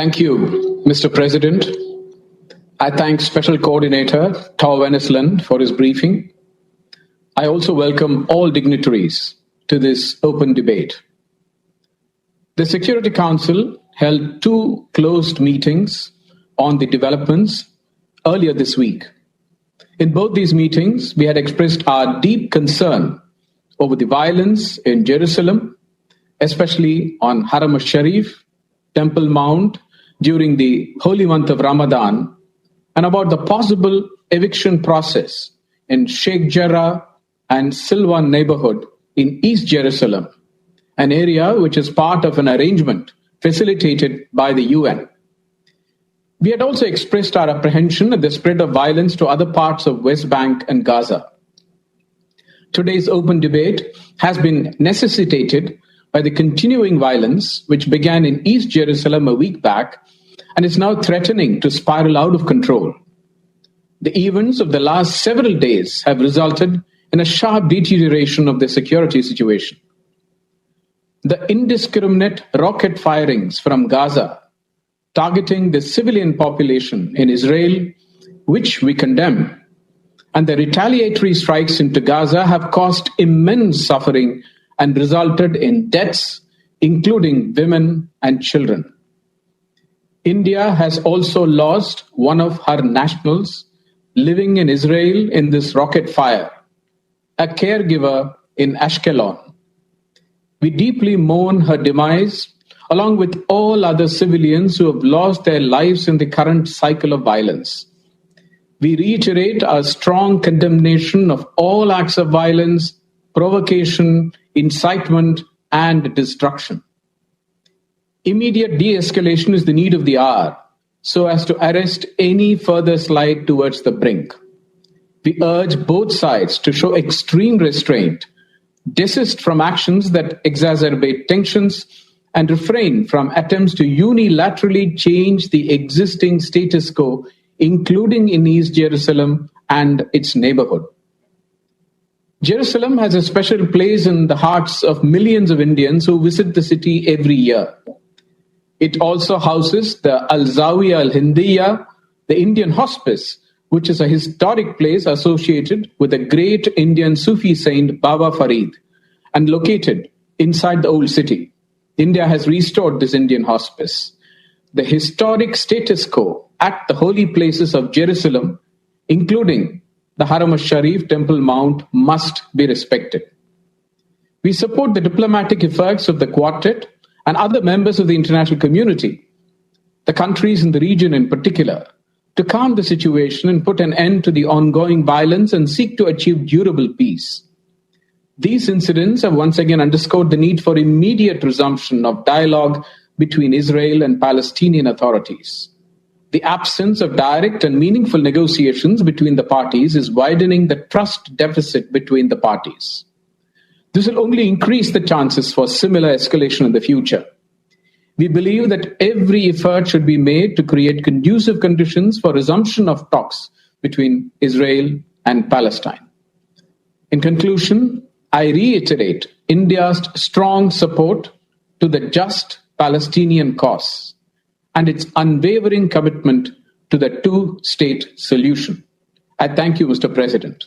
Thank you, Mr. President. I thank Special Coordinator Tau Venesland for his briefing. I also welcome all dignitaries to this open debate. The Security Council held two closed meetings on the developments earlier this week. In both these meetings, we had expressed our deep concern over the violence in Jerusalem, especially on Haram al-Sharif, Temple Mount, during the holy month of Ramadan, and about the possible eviction process in Sheikh Jarrah and Silwan neighborhood in East Jerusalem, an area which is part of an arrangement facilitated by the UN. We had also expressed our apprehension at the spread of violence to other parts of West Bank and Gaza. Today's open debate has been necessitated by the continuing violence which began in East Jerusalem a week back and is now threatening to spiral out of control. The events of the last several days have resulted in a sharp deterioration of the security situation. The indiscriminate rocket firings from Gaza targeting the civilian population in Israel, which we condemn, and the retaliatory strikes into Gaza have caused immense suffering and resulted in deaths, including women and children. India has also lost one of her nationals living in Israel in this rocket fire, a caregiver in Ashkelon. We deeply mourn her demise, along with all other civilians who have lost their lives in the current cycle of violence. We reiterate our strong condemnation of all acts of violence, provocation, incitement, and destruction. Immediate de-escalation is the need of the hour, so as to arrest any further slide towards the brink. We urge both sides to show extreme restraint, desist from actions that exacerbate tensions, and refrain from attempts to unilaterally change the existing status quo, including in East Jerusalem and its neighborhood. Jerusalem has a special place in the hearts of millions of Indians who visit the city every year. It also houses the Al-Zawiya Al-Hindiya, the Indian hospice, which is a historic place associated with the great Indian Sufi saint Baba Farid and located inside the old city. India has restored this Indian hospice. The historic status quo at the holy places of Jerusalem, including the Haram al-Sharif Temple Mount, must be respected. We support the diplomatic efforts of the Quartet and other members of the international community, the countries in the region in particular, to calm the situation and put an end to the ongoing violence and seek to achieve durable peace. These incidents have once again underscored the need for immediate resumption of dialogue between Israel and Palestinian authorities. The absence of direct and meaningful negotiations between the parties is widening the trust deficit between the parties. This will only increase the chances for similar escalation in the future. We believe that every effort should be made to create conducive conditions for resumption of talks between Israel and Palestine. In conclusion, I reiterate India's strong support to the just Palestinian cause and its unwavering commitment to the two-state solution. I thank you, Mr. President.